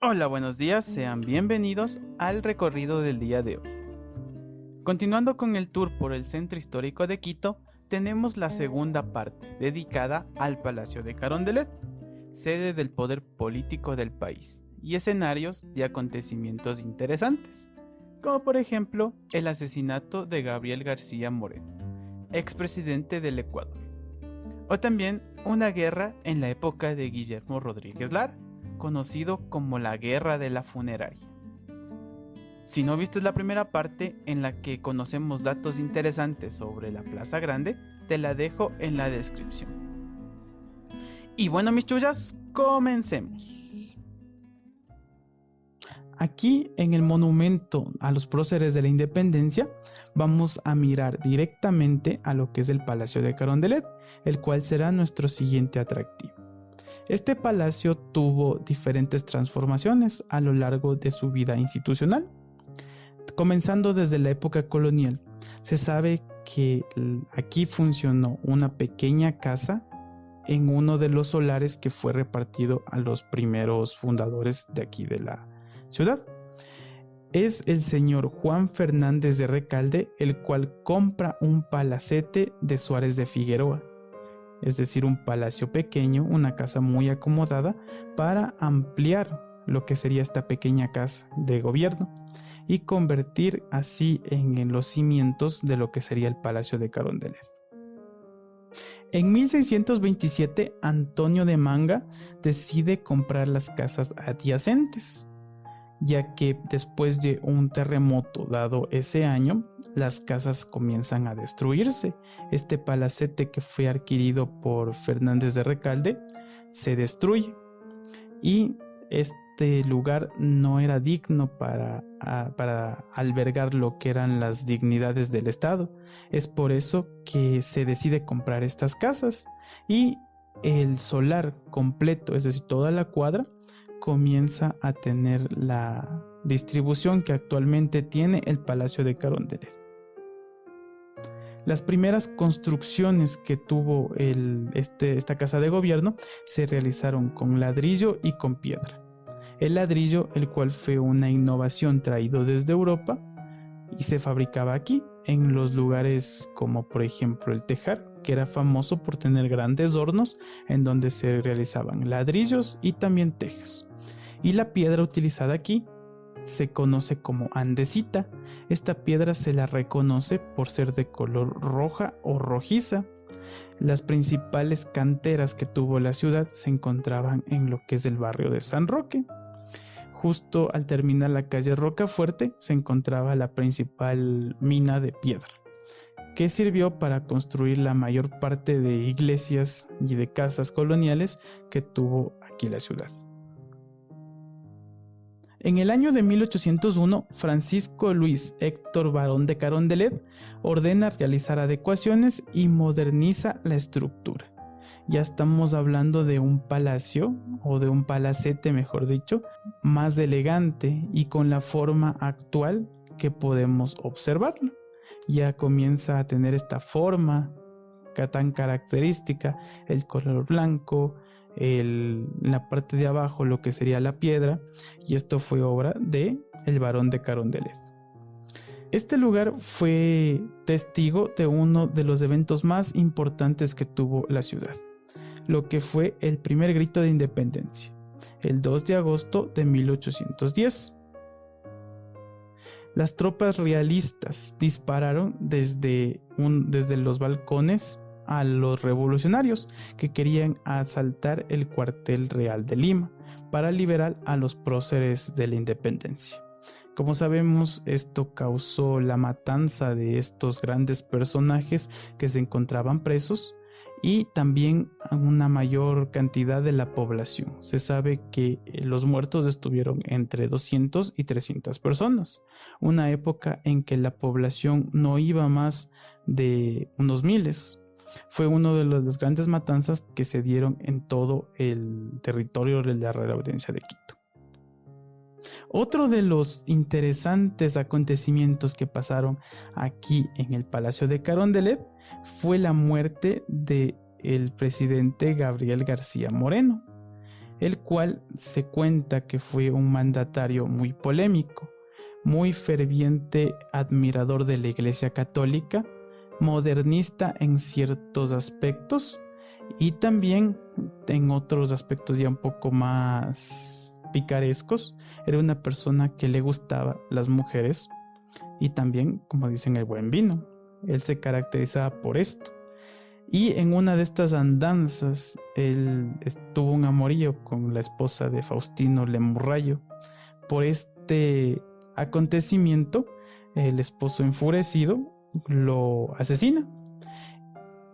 Hola, buenos días, sean bienvenidos al recorrido del día de hoy. Continuando con el tour por el centro histórico de Quito, tenemos la segunda parte, dedicada al Palacio de Carondelet, sede del poder político del país, y escenarios de acontecimientos interesantes, como por ejemplo el asesinato de Gabriel García Moreno, expresidente del Ecuador, o también una guerra en la época de Guillermo Rodríguez Lara, conocido como la Guerra de la Funeraria. Si no viste la primera parte en la que conocemos datos interesantes sobre la Plaza Grande, te la dejo en la descripción. Y bueno, mis chullas, comencemos. Aquí en el monumento a los próceres de la independencia vamos a mirar directamente a lo que es el Palacio de Carondelet, el cual será nuestro siguiente atractivo. Este palacio tuvo diferentes transformaciones a lo largo de su vida institucional. Comenzando desde la época colonial, se sabe que aquí funcionó una pequeña casa en uno de los solares que fue repartido a los primeros fundadores de aquí de la ciudad. Es el señor Juan Fernández de Recalde el cual compra un palacete de Suárez de Figueroa, es decir, un palacio pequeño, una casa muy acomodada para ampliar lo que sería esta pequeña casa de gobierno y convertir así en los cimientos de lo que sería el Palacio de Carondelet. En 1627, Antonio de Manga decide comprar las casas adyacentes, ya que después de un terremoto dado ese año, las casas comienzan a destruirse. Este palacete que fue adquirido por Fernández de Recalde se destruye y este lugar no era digno para albergar lo que eran las dignidades del Estado. Es por eso que se decide comprar estas casas y el solar completo, es decir, toda la cuadra, comienza a tener la distribución que actualmente tiene el Palacio de Carondelet. Las primeras construcciones que tuvo esta casa de gobierno se realizaron con ladrillo y con piedra. El ladrillo, el cual fue una innovación traído desde Europa y se fabricaba aquí, en los lugares como por ejemplo el Tejar, que era famoso por tener grandes hornos en donde se realizaban ladrillos y también tejas. Y la piedra utilizada aquí se conoce como andesita. Esta piedra se la reconoce por ser de color roja o rojiza. Las principales canteras que tuvo la ciudad se encontraban en lo que es el barrio de San Roque. Justo al terminar la calle Rocafuerte se encontraba la principal mina de piedra, que sirvió para construir la mayor parte de iglesias y de casas coloniales que tuvo aquí la ciudad. En el año de 1801, Francisco Luis Héctor Barón de Carondelet ordena realizar adecuaciones y moderniza la estructura. Ya estamos hablando de un palacio, o de un palacete mejor dicho, más elegante y con la forma actual que podemos observarlo. Ya comienza a tener esta forma tan característica, el color blanco, en la parte de abajo lo que sería la piedra, y esto fue obra de el Barón de Carondelet. Este lugar fue testigo de uno de los eventos más importantes que tuvo la ciudad, lo que fue el primer grito de independencia, el 2 de agosto de 1810. Las tropas realistas dispararon desde los balcones a los revolucionarios que querían asaltar el cuartel real de Lima para liberar a los próceres de la independencia. Como sabemos, esto causó la matanza de estos grandes personajes que se encontraban presos y también a una mayor cantidad de la población. Se sabe que los muertos estuvieron entre 200 y 300 personas, una época en que la población no iba más de unos miles. Fue una de las grandes matanzas que se dieron en todo el territorio de la Real Audiencia de Quito. Otro de los interesantes acontecimientos que pasaron aquí en el Palacio de Carondelet fue la muerte del presidente Gabriel García Moreno. el cual se cuenta que fue un mandatario muy polémico, muy ferviente admirador de la Iglesia Católica, modernista en ciertos aspectos y también en otros aspectos ya un poco más picarescos. Era una persona que le gustaba las mujeres y también, como dicen, el buen vino. Él se caracterizaba por esto. Y en una de estas andanzas, él tuvo un amorío con la esposa de Faustino Lemurrayo. Por este acontecimiento, el esposo enfurecido lo asesina.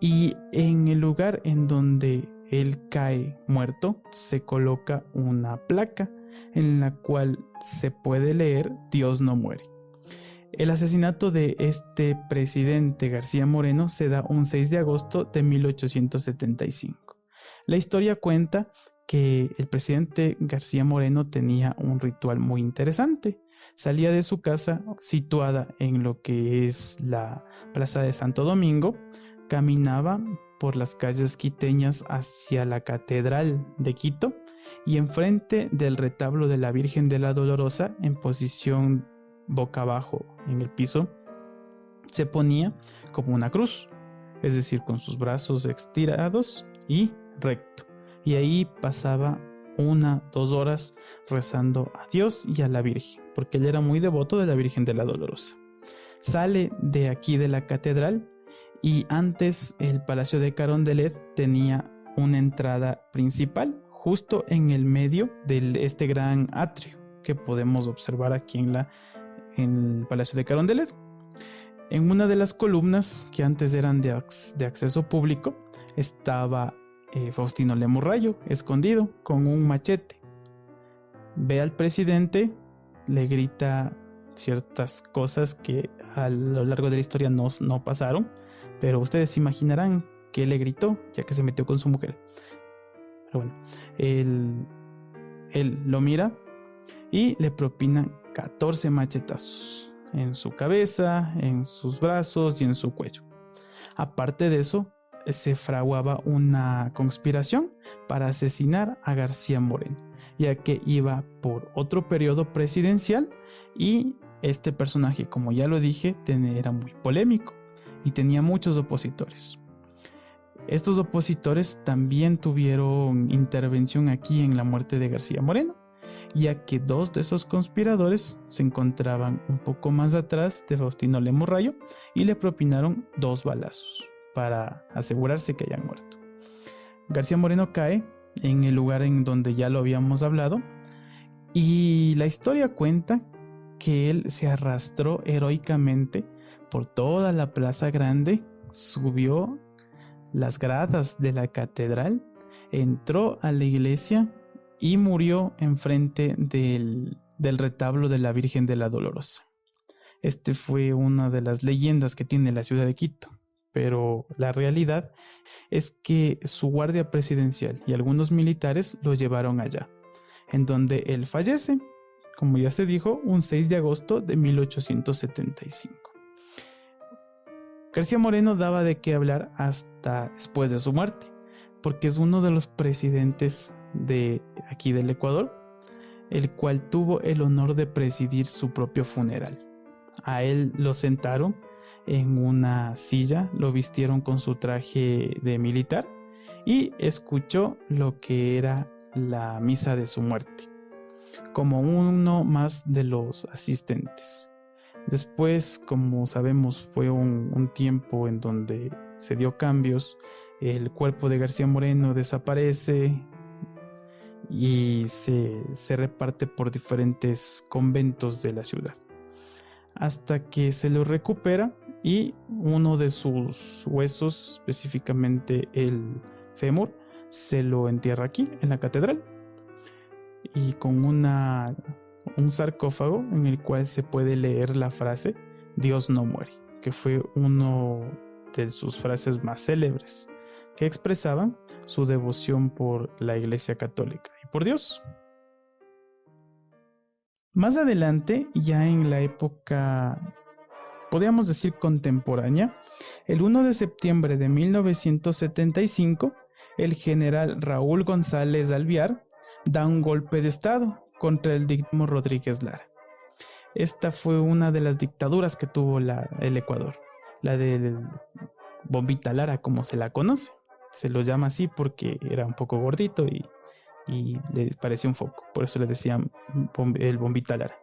Y en el lugar en donde él cae muerto, se coloca una placa en la cual se puede leer "Dios no muere". El asesinato de este presidente García Moreno se da un 6 de agosto de 1875. La historia cuenta que el presidente García Moreno tenía un ritual muy interesante. Salía de su casa, situada en lo que es la Plaza de Santo Domingo, caminaba por las calles quiteñas hacia la Catedral de Quito y enfrente del retablo de la Virgen de la Dolorosa, en posición boca abajo en el piso, se ponía como una cruz, es decir, con sus brazos estirados y recto, y ahí pasaba 1-2 horas rezando a Dios y a la Virgen, porque él era muy devoto de la Virgen de la Dolorosa. Sale de aquí de la catedral y antes el Palacio de Carondelet tenía una entrada principal justo en el medio de este gran atrio que podemos observar aquí en el Palacio de Carondelet. En una de las columnas que antes eran de acceso público estaba Faustino Lemurrayo escondido con un machete. Ve al presidente, le grita ciertas cosas que a lo largo de la historia no pasaron, pero ustedes imaginarán que le gritó, ya que se metió con su mujer. Pero bueno, él lo mira y le propina 14 machetazos en su cabeza, en sus brazos y en su cuello. Aparte de eso, se fraguaba una conspiración para asesinar a García Moreno, ya que iba por otro periodo presidencial y este personaje, como ya lo dije, era muy polémico y tenía muchos opositores. Estos opositores también tuvieron intervención aquí en la muerte de García Moreno, ya que 2 de esos conspiradores se encontraban un poco más atrás de Faustino Lemurrayo y le propinaron 2 balazos para asegurarse que hayan muerto. García Moreno cae en el lugar en donde ya lo habíamos hablado y la historia cuenta que él se arrastró heroicamente por toda la plaza grande, subió las gradas de la catedral, entró a la iglesia y murió enfrente del retablo de la Virgen de la Dolorosa. Este fue una de las leyendas que tiene la ciudad de Quito, pero la realidad es que su guardia presidencial y algunos militares lo llevaron allá, en donde él fallece, como ya se dijo, un 6 de agosto de 1875. García Moreno daba de qué hablar hasta después de su muerte, porque es uno de los presidentes de aquí del Ecuador, el cual tuvo el honor de presidir su propio funeral. A él lo sentaron en una silla, lo vistieron con su traje de militar y escuchó lo que era la misa de su muerte, como uno más de los asistentes. Después, como sabemos, fue un tiempo en donde se dio cambios, el cuerpo de García Moreno desaparece y se reparte por diferentes conventos de la ciudad, hasta que se lo recupera y uno de sus huesos, específicamente el fémur, se lo entierra aquí en la catedral y con un sarcófago en el cual se puede leer la frase "Dios no muere", que fue uno de sus frases más célebres, que expresaban su devoción por la Iglesia Católica y por Dios. Más adelante, ya en la época, podríamos decir contemporánea, el 1 de septiembre de 1975, el general Raúl González Alvear da un golpe de estado contra el dictador Rodríguez Lara. Esta fue una de las dictaduras que tuvo el Ecuador, la del Bombita Lara, como se la conoce. Se lo llama así porque era un poco gordito y le parecía un foco, por eso le decían el Bombita Lara.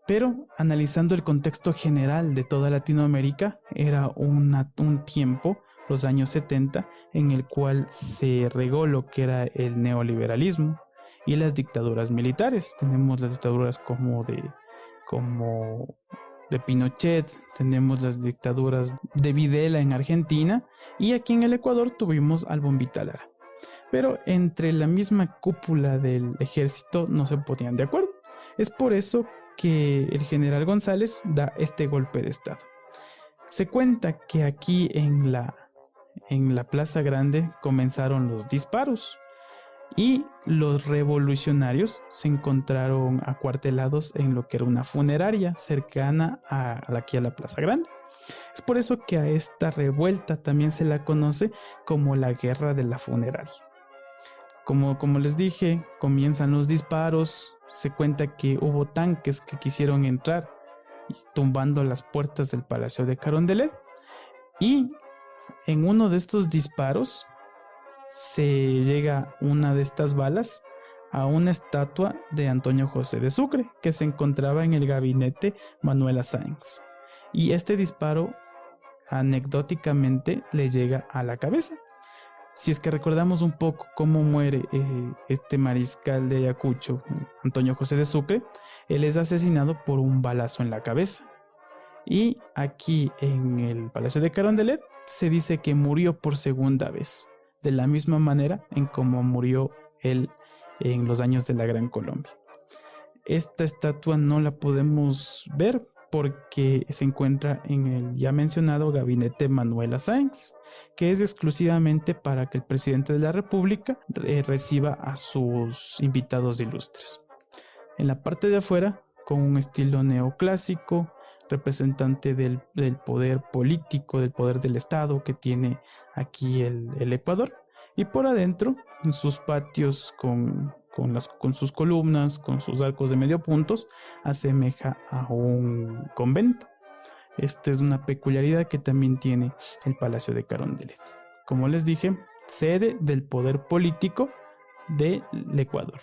Pero analizando el contexto general de toda Latinoamérica, era un tiempo, los años 70, en el cual se regó lo que era el neoliberalismo y las dictaduras militares. Tenemos las dictaduras como de Pinochet, tenemos las dictaduras de Videla en Argentina, y aquí en el Ecuador tuvimos al Bombita Lara. Pero entre la misma cúpula del ejército no se ponían de acuerdo. Es por eso que el general González da este golpe de estado. Se cuenta que aquí en la Plaza Grande comenzaron los disparos y los revolucionarios se encontraron acuartelados en lo que era una funeraria cercana aquí a la Plaza Grande. Es por eso que a esta revuelta también se la conoce como la Guerra de la Funeraria. Como les dije, comienzan los disparos. Se cuenta que hubo tanques que quisieron entrar tumbando las puertas del Palacio de Carondelet, y en uno de estos disparos se llega una de estas balas a una estatua de Antonio José de Sucre que se encontraba en el gabinete Manuela Sáenz, y este disparo anecdóticamente le llega a la cabeza. Si es que recordamos un poco cómo muere este mariscal de Ayacucho, Antonio José de Sucre, él es asesinado por un balazo en la cabeza. Y aquí en el Palacio de Carondelet se dice que murió por segunda vez, de la misma manera en como murió él en los años de la Gran Colombia. Esta estatua no la podemos ver porque se encuentra en el ya mencionado gabinete Manuela Sáenz, que es exclusivamente para que el presidente de la República reciba a sus invitados ilustres. En la parte de afuera, con un estilo neoclásico, representante del poder político, del poder del Estado que tiene aquí el Ecuador, y por adentro, en sus patios con sus columnas, con sus arcos de medio puntos, asemeja a un convento. Esta es una peculiaridad que también tiene el Palacio de Carondelet. Como les dije, sede del poder político del Ecuador.